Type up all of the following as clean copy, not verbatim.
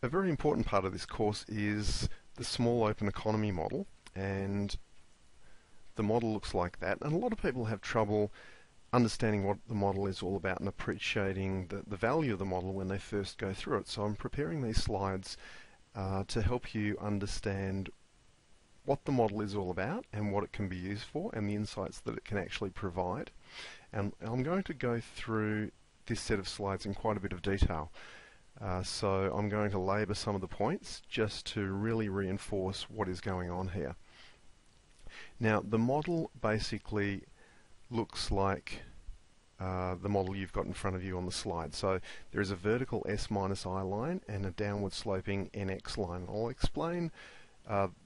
A very important part of this course is the small open economy model, and the model looks like that. And a lot of people have trouble understanding what the model is all about and appreciating the value of the model when they first go through it. So I'm preparing these slides to help you understand what the model is all about and what it can be used for and the insights that it can actually provide. And I'm going to go through this set of slides in quite a bit of detail. So I'm going to labour some of the points just to really reinforce what is going on here. Now, the model basically looks like the model you've got in front of you on the slide. So there is a vertical S minus I line and a downward sloping NX line. I'll explain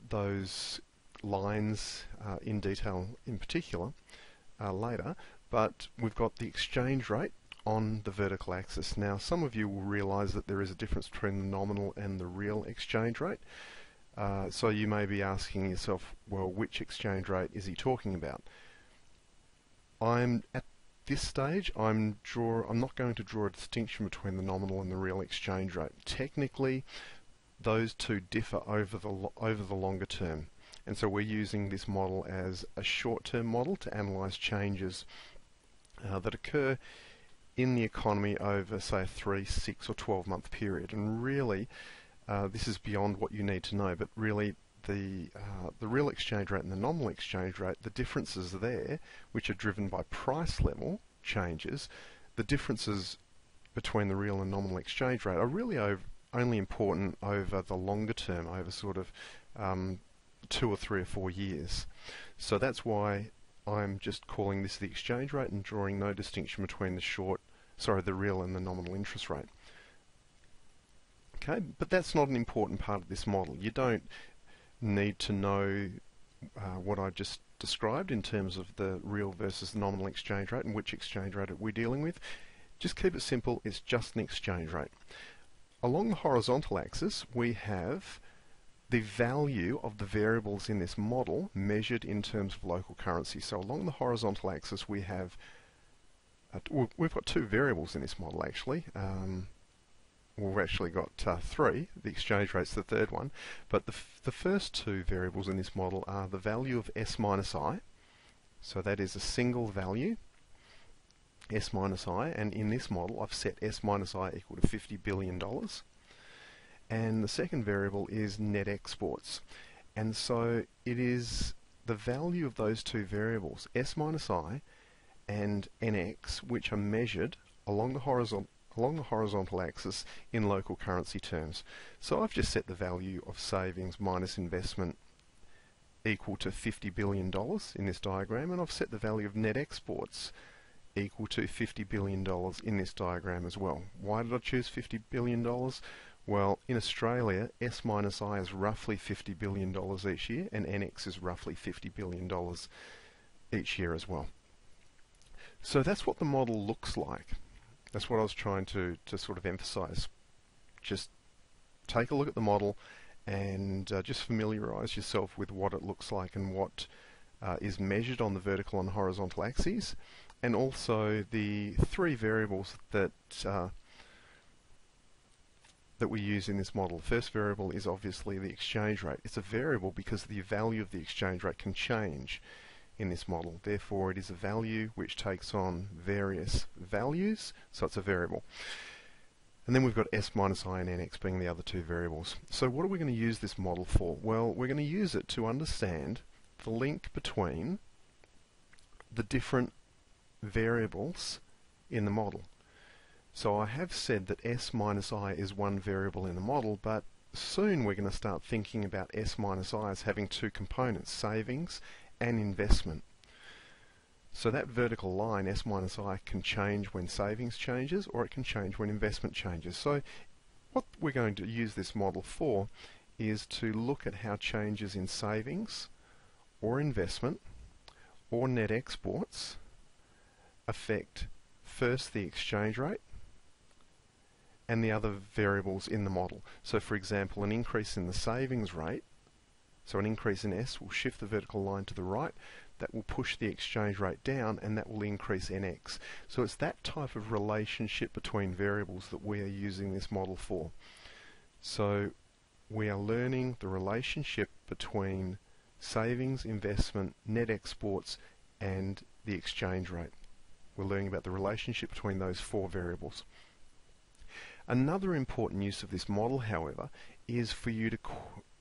those lines in detail in particular later, but we've got the exchange rate on the vertical axis. Now, some of you will realise that there is a difference between the nominal and the real exchange rate. So you may be asking yourself, well, which exchange rate is he talking about? At this stage, I'm not going to draw a distinction between the nominal and the real exchange rate. Technically, those two differ over the longer term, and so we're using this model as a short-term model to analyse changes that occur in the economy over, say, a 3, 6 or 12-month period. And really, this is beyond what you need to know, but really the real exchange rate and the nominal exchange rate, the differences there, which are driven by price level changes, the differences between the real and nominal exchange rate are really only important over the longer term, over sort of 2 or 3 or 4 years. So that's why I'm just calling this the exchange rate and drawing no distinction between the real and the nominal interest rate. Okay, but that's not an important part of this model. You don't need to know what I just described in terms of the real versus the nominal exchange rate and which exchange rate we're dealing with. Just keep it simple, it's just an exchange rate. Along the horizontal axis, we have the value of the variables in this model measured in terms of local currency. So along the horizontal axis, we've got 2 variables in this model actually. We've actually got 3. The exchange rate's the third one, but the first 2 variables in this model are the value of S minus I. So that is a single value, S minus I, and in this model I've set S minus I equal to $50 billion. And the second variable is net exports. And so it is the value of those 2 variables, S minus I and NX, which are measured along the horizontal axis in local currency terms. So I've just set the value of savings minus investment equal to $50 billion in this diagram, and I've set the value of net exports equal to $50 billion in this diagram as well. Why did I choose $50 billion? Well, in Australia, S minus I is roughly $50 billion each year, and NX is roughly $50 billion each year as well. So that's what the model looks like. That's what I was trying to sort of emphasize. Just take a look at the model and just familiarize yourself with what it looks like and what is measured on the vertical and horizontal axes, and also the 3 variables that we use in this model. The first variable is obviously the exchange rate. It's a variable because the value of the exchange rate can change in this model. Therefore, it is a value which takes on various values, so it's a variable. And then we've got S minus I and NX being the other 2 variables. So what are we going to use this model for? Well, we're going to use it to understand the link between the different variables in the model. So I have said that S minus I is one variable in the model, but soon we're going to start thinking about S minus I as having 2 components, savings and investment. So that vertical line, S minus I, can change when savings changes, or it can change when investment changes. So what we're going to use this model for is to look at how changes in savings or investment or net exports affect first the exchange rate and the other variables in the model. So for example, an increase in the savings rate, so an increase in S will shift the vertical line to the right, that will push the exchange rate down, and that will increase NX. So it's that type of relationship between variables that we are using this model for. So we are learning the relationship between savings, investment, net exports, and the exchange rate. We're learning about the relationship between those four variables. Another important use of this model, however, is for you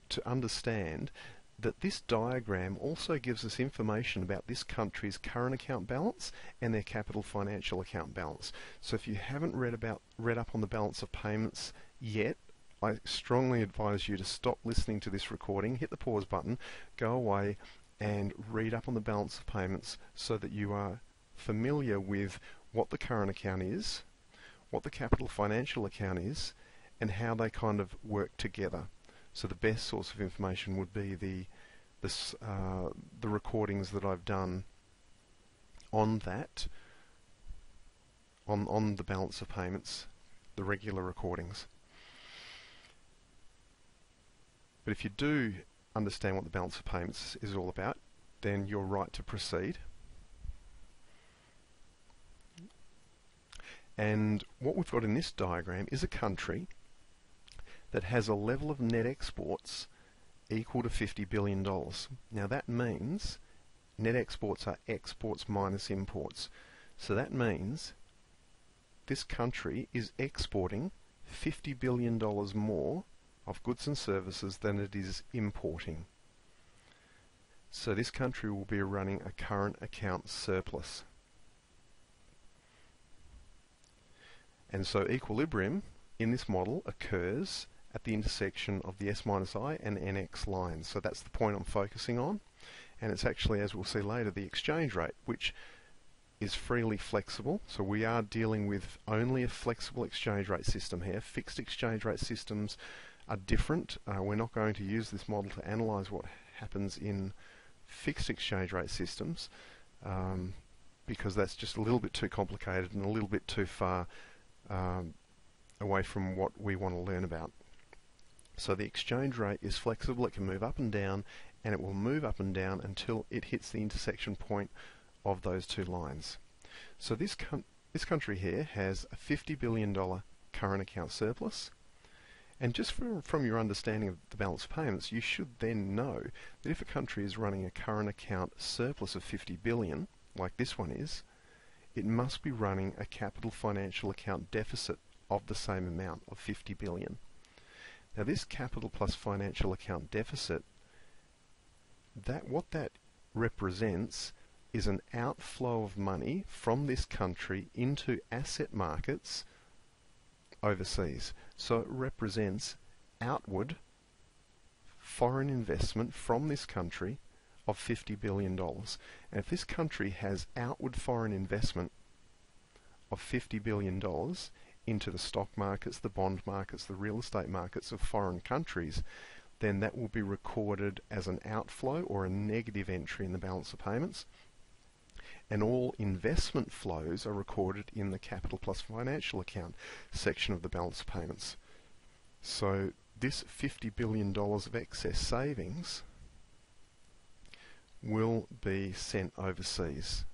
to understand that this diagram also gives us information about this country's current account balance and their capital financial account balance. So if you haven't read up on the balance of payments yet, I strongly advise you to stop listening to this recording, hit the pause button, go away and read up on the balance of payments so that you are familiar with what the current account is, what the capital financial account is, and how they kind of work together. So the best source of information would be the recordings that I've done on that, on the balance of payments, the regular recordings. But if you do understand what the balance of payments is all about, then you're right to proceed. And what we've got in this diagram is a country that has a level of net exports equal to $50 billion. Now that means net exports are exports minus imports. So that means this country is exporting $50 billion more of goods and services than it is importing. So this country will be running a current account surplus. And so equilibrium in this model occurs at the intersection of the S minus I and NX lines. So that's the point I'm focusing on. And it's actually, as we'll see later, the exchange rate, which is freely flexible. So we are dealing with only a flexible exchange rate system here. Fixed exchange rate systems are different. We're not going to use this model to analyse what happens in fixed exchange rate systems because that's just a little bit too complicated and a little bit too far away from what we want to learn about. So the exchange rate is flexible, it can move up and down, and it will move up and down until it hits the intersection point of those two lines. So this country here has a $50 billion current account surplus, and just from your understanding of the balance of payments, you should then know that if a country is running a current account surplus of 50 billion, like this one is, it must be running a capital financial account deficit of the same amount of 50 billion. Now this capital plus financial account deficit, what that represents is an outflow of money from this country into asset markets overseas. So it represents outward foreign investment from this country of $50 billion. And if this country has outward foreign investment of $50 billion into the stock markets, the bond markets, the real estate markets of foreign countries, then that will be recorded as an outflow or a negative entry in the balance of payments. And all investment flows are recorded in the capital plus financial account section of the balance of payments. So this $50 billion of excess savings will be sent overseas.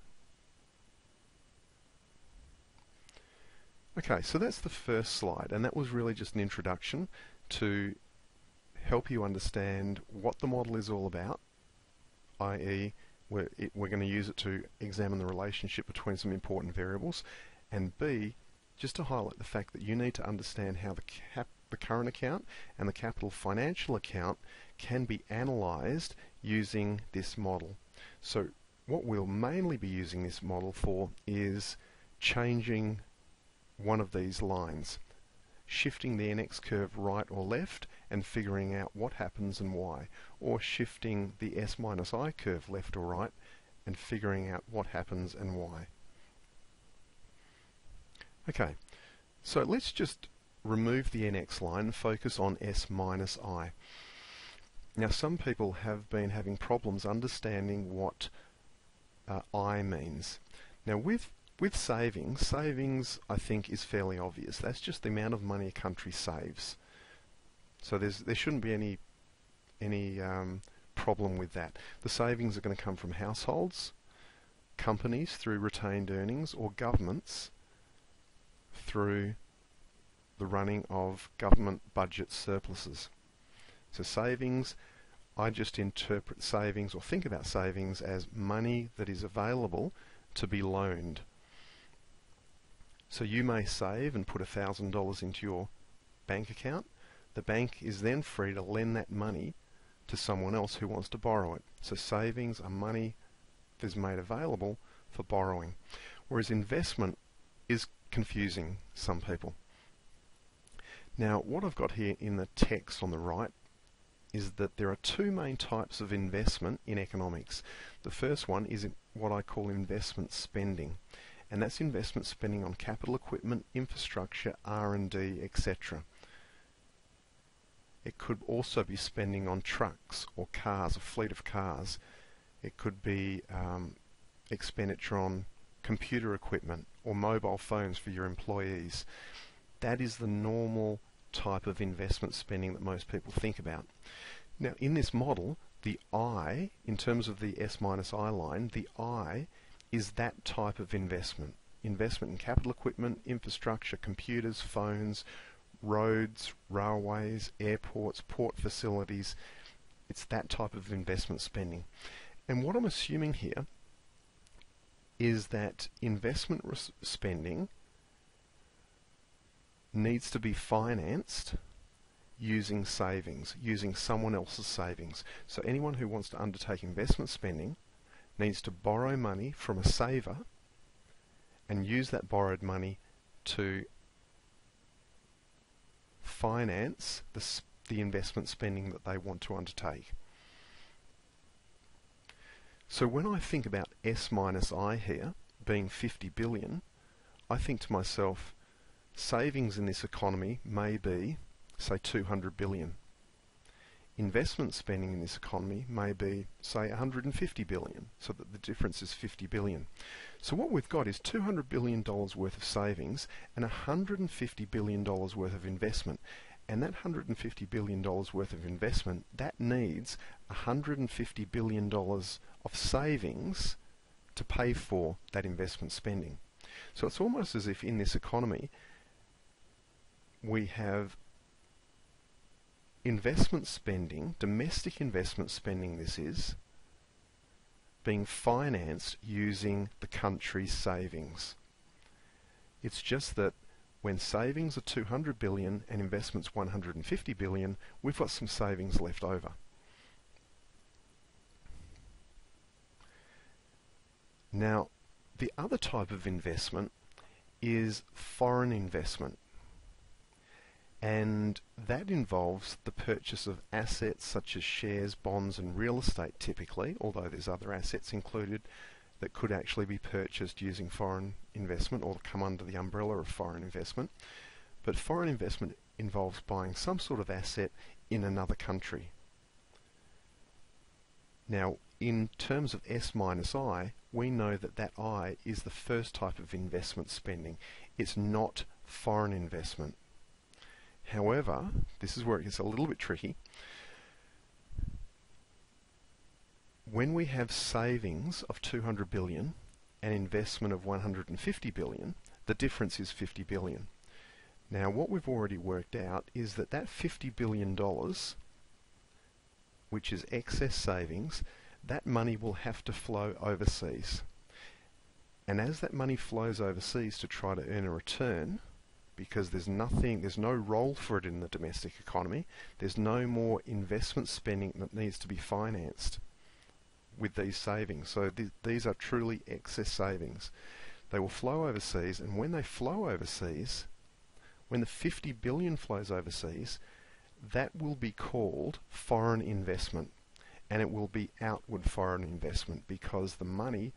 Okay, so that's the first slide, and that was really just an introduction to help you understand what the model is all about, i.e. we're going to use it to examine the relationship between some important variables, and B, just to highlight the fact that you need to understand how the current account and the capital financial account can be analysed using this model. So what we'll mainly be using this model for is changing one of these lines, shifting the NX curve right or left and figuring out what happens and why, or shifting the S minus I curve left or right and figuring out what happens and why. Okay, so let's just remove the NX line and focus on S minus I. Now some people have been having problems understanding what I means. Now with savings I think is fairly obvious. That's just the amount of money a country saves. So there shouldn't be any problem with that. The savings are going to come from households, companies through retained earnings, or governments through the running of government budget surpluses. So savings, I just interpret savings or think about savings as money that is available to be loaned. So you may save and put $1,000 into your bank account. The bank is then free to lend that money to someone else who wants to borrow it. So savings are money that is made available for borrowing. Whereas investment is confusing some people. Now, what I've got here in the text on the right is that there are two main types of investment in economics. The first one is what I call investment spending, and that's investment spending on capital equipment, infrastructure, R&D, etc. It could also be spending on trucks or cars, a fleet of cars. It could be expenditure on computer equipment or mobile phones for your employees. That is the normal type of investment spending that most people think about. Now, in this model, the I, in terms of the S minus I line, the I is that type of investment. Investment in capital equipment, infrastructure, computers, phones, roads, railways, airports, port facilities. It's that type of investment spending. And what I'm assuming here is that investment spending needs to be financed using savings, using someone else's savings. So anyone who wants to undertake investment spending needs to borrow money from a saver and use that borrowed money to finance the investment spending that they want to undertake. So when I think about S minus I here being 50 billion, I think to myself, savings in this economy may be, say, 200 billion. Investment spending in this economy may be, say, 150 billion, so that the difference is 50 billion. So what we've got is $200 billion worth of savings and $150 billion worth of investment. And that $150 billion worth of investment, that needs $150 billion of savings to pay for that investment spending. So it's almost as if in this economy we have investment spending, domestic investment spending this is, being financed using the country's savings. It's just that when savings are 200 billion and investments 150 billion, we've got some savings left over. Now, the other type of investment is foreign investment. And that involves the purchase of assets such as shares, bonds and real estate typically, although there's other assets included that could actually be purchased using foreign investment or come under the umbrella of foreign investment. But foreign investment involves buying some sort of asset in another country. Now, in terms of S minus I, we know that that I is the first type of investment spending. It's not foreign investment. However, this is where it gets a little bit tricky. When we have savings of 200 billion and investment of 150 billion, the difference is 50 billion. Now, what we've already worked out is that that $50 billion, which is excess savings, that money will have to flow overseas. And as that money flows overseas to try to earn a return, because there's no role for it in the domestic economy, there's no more investment spending that needs to be financed with these savings. So these are truly excess savings. They will flow overseas, and when they flow overseas, when the 50 billion flows overseas, that will be called foreign investment, and it will be outward foreign investment because the money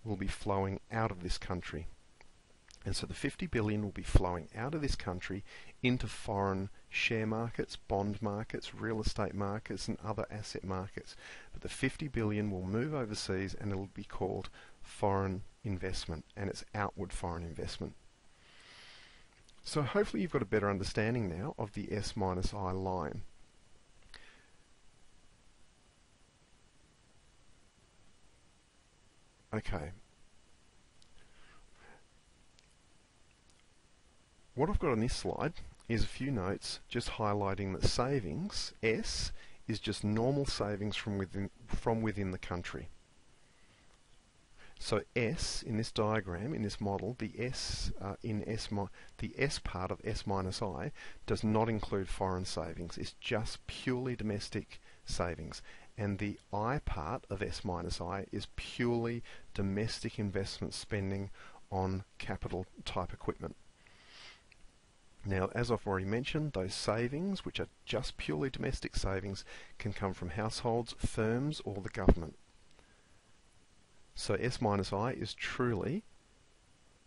will be flowing out of this country. And so the 50 billion will be flowing out of this country into foreign share markets, bond markets, real estate markets and other asset markets. But the 50 billion will move overseas and it will be called foreign investment, and it's outward foreign investment. So hopefully you've got a better understanding now of the S minus I line. Okay. What I've got on this slide is a few notes just highlighting that savings, S, is just normal savings from within the country. So S in this diagram, in this model, the S the S part of S minus I does not include foreign savings. It's just purely domestic savings. And the I part of S minus I is purely domestic investment spending on capital type equipment. Now, as I've already mentioned, those savings, which are just purely domestic savings, can come from households, firms, or the government. So S minus I is truly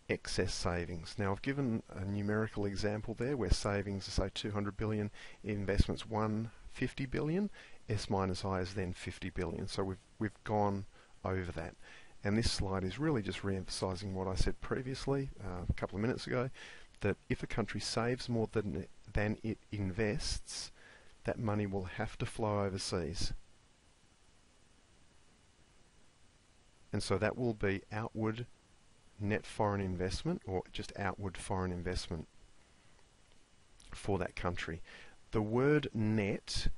excess savings. Now, I've given a numerical example there where savings are, say, 200 billion, investments 150 billion. S minus I is then 50 billion. So we've gone over that. And this slide is really just re-emphasising what I said previously, a couple of minutes ago, that if a country saves more than it invests, that money will have to flow overseas. And so that will be outward net foreign investment, or just outward foreign investment for that country. The word net,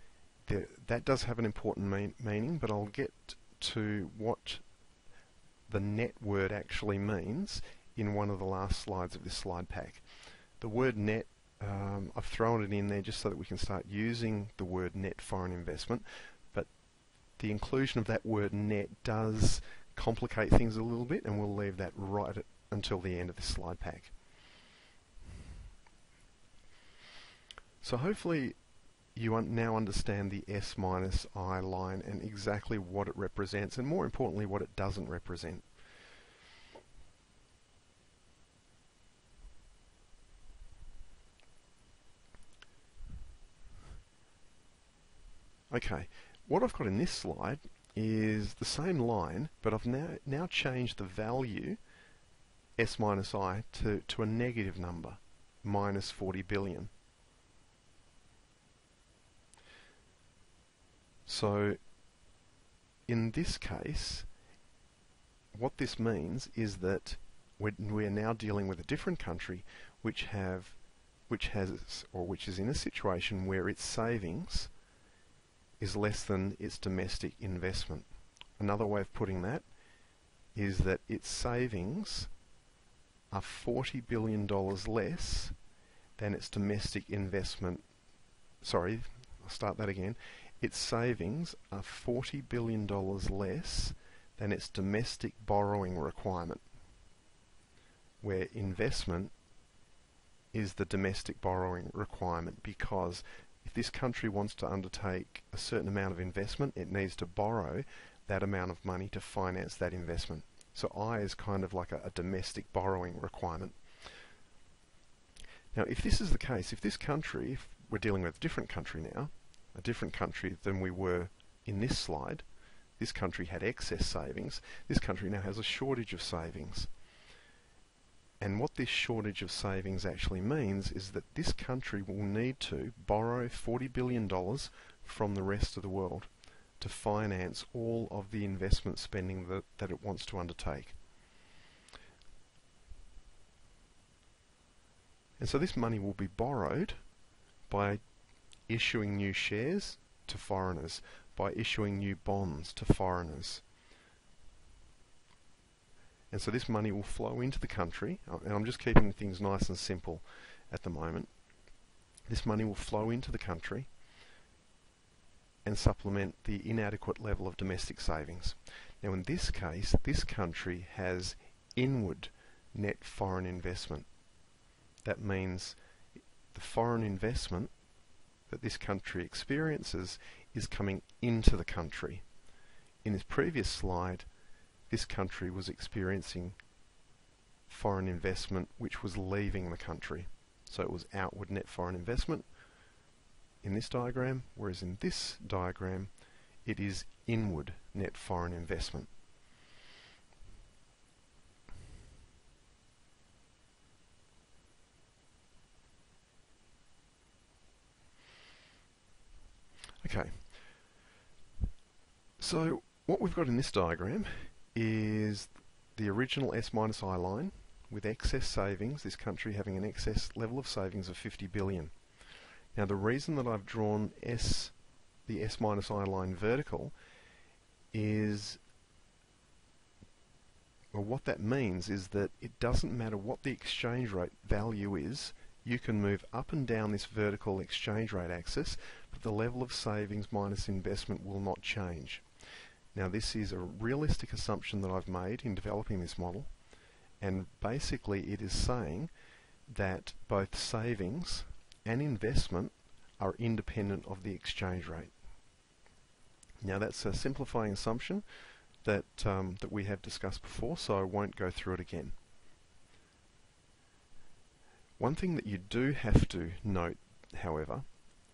that does have an important meaning, but I'll get to what the net word actually means in one of the last slides of this slide pack. The word net, I've thrown it in there just so that we can start using the word net foreign investment, but the inclusion of that word net does complicate things a little bit, and we'll leave that right until the end of this slide pack. So hopefully you now understand the S minus I line and exactly what it represents, and more importantly what it doesn't represent. Okay, what I've got in this slide is the same line, but I've now changed the value S minus I to a negative number, minus 40 billion. So in this case, what this means is that we're now dealing with a different country which is in a situation where its savings is less than its domestic investment. Another way of putting that is that its savings are $40 billion less than its domestic investment. Sorry, I'll start that again. Its savings are $40 billion less than its domestic borrowing requirement, where investment is the domestic borrowing requirement, because if this country wants to undertake a certain amount of investment, it needs to borrow that amount of money to finance that investment. So I is kind of like a domestic borrowing requirement. Now, if this is the case, if this country, if we're dealing with a different country now, a different country than we were in this slide, this country had excess savings, this country now has a shortage of savings. And what this shortage of savings actually means is that this country will need to borrow $40 billion from the rest of the world to finance all of the investment spending that it wants to undertake. And so this money will be borrowed by issuing new shares to foreigners, by issuing new bonds to foreigners. And so this money will flow into the country, and I'm just keeping things nice and simple at the moment. This money will flow into the country and supplement the inadequate level of domestic savings. Now in this case, this country has inward net foreign investment. That means the foreign investment that this country experiences is coming into the country. In this previous slide, this country was experiencing foreign investment which was leaving the country. So it was outward net foreign investment in this diagram, whereas in this diagram it is inward net foreign investment. Okay, so what we've got in this diagram is the original S minus I line with excess savings, this country having an excess level of savings of 50 billion. Now the reason that I've drawn the S minus I line vertical is, well, what that means is that it doesn't matter what the exchange rate value is, you can move up and down this vertical exchange rate axis, but the level of savings minus investment will not change. Now this is a realistic assumption that I've made in developing this model, and basically it is saying that both savings and investment are independent of the exchange rate. Now that's a simplifying assumption that we have discussed before, so I won't go through it again. One thing that you do have to note, however,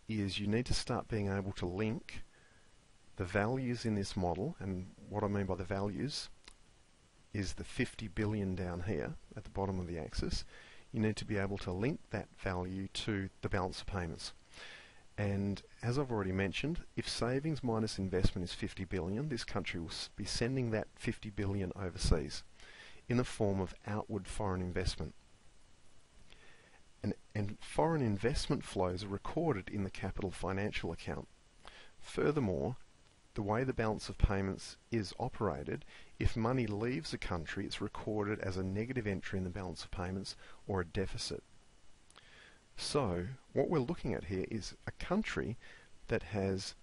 is you need to start being able to link the values in this model, and what I mean by the values is the 50 billion down here at the bottom of the axis. You need to be able to link that value to the balance of payments. And as I've already mentioned, if savings minus investment is 50 billion, this country will be sending that 50 billion overseas in the form of outward foreign investment. And foreign investment flows are recorded in the capital financial account. Furthermore, the way the balance of payments is operated, if money leaves a country, it's recorded as a negative entry in the balance of payments or a deficit. So, what we're looking at here is a country that has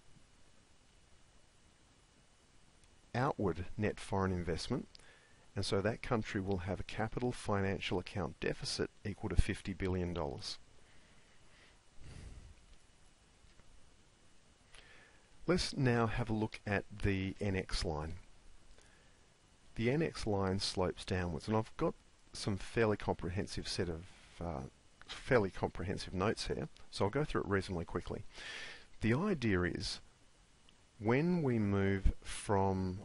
outward net foreign investment, and so that country will have a capital financial account deficit equal to $50 billion. Let's now have a look at the NX line. The NX line slopes downwards, and I've got some fairly comprehensive notes here, so I'll go through it reasonably quickly. The idea is when we move from,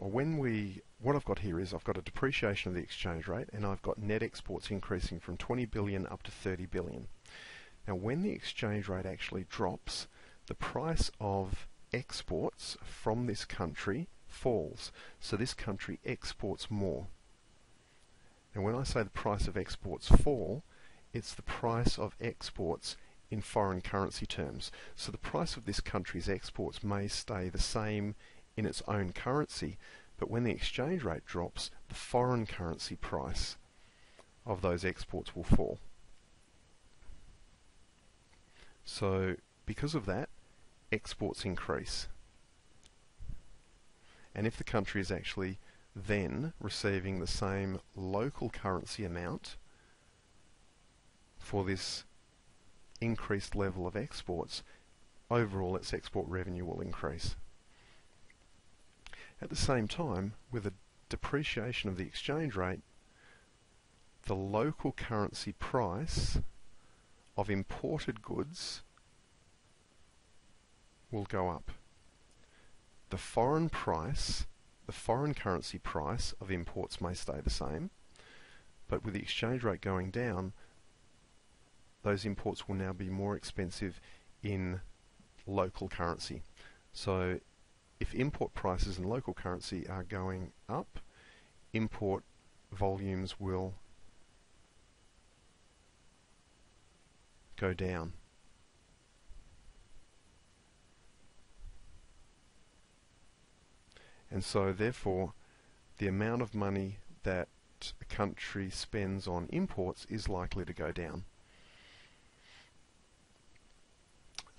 what I've got here is I've got a depreciation of the exchange rate, and I've got net exports increasing from 20 billion up to 30 billion. Now when the exchange rate actually drops, the price of exports from this country falls, so this country exports more. And when I say the price of exports fall, it's the price of exports in foreign currency terms. So the price of this country's exports may stay the same in its own currency, but when the exchange rate drops, the foreign currency price of those exports will fall. So because of that, exports increase. And if the country is actually then receiving the same local currency amount for this increased level of exports, overall its export revenue will increase. At the same time, with a depreciation of the exchange rate, the local currency price of imported goods will go up. The foreign currency price of imports may stay the same, but with the exchange rate going down, those imports will now be more expensive in local currency. So if import prices in local currency are going up, import volumes will go down. And so therefore the amount of money that a country spends on imports is likely to go down.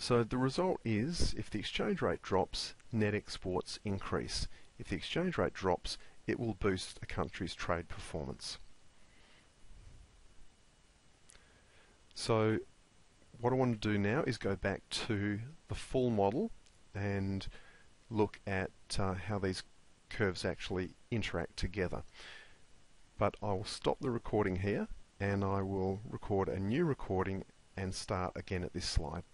So the result is, if the exchange rate drops, net exports increase. If the exchange rate drops, it will boost a country's trade performance. So what I want to do now is go back to the full model and look at how these curves actually interact together. But I will stop the recording here, and I will record a new recording and start again at this slide.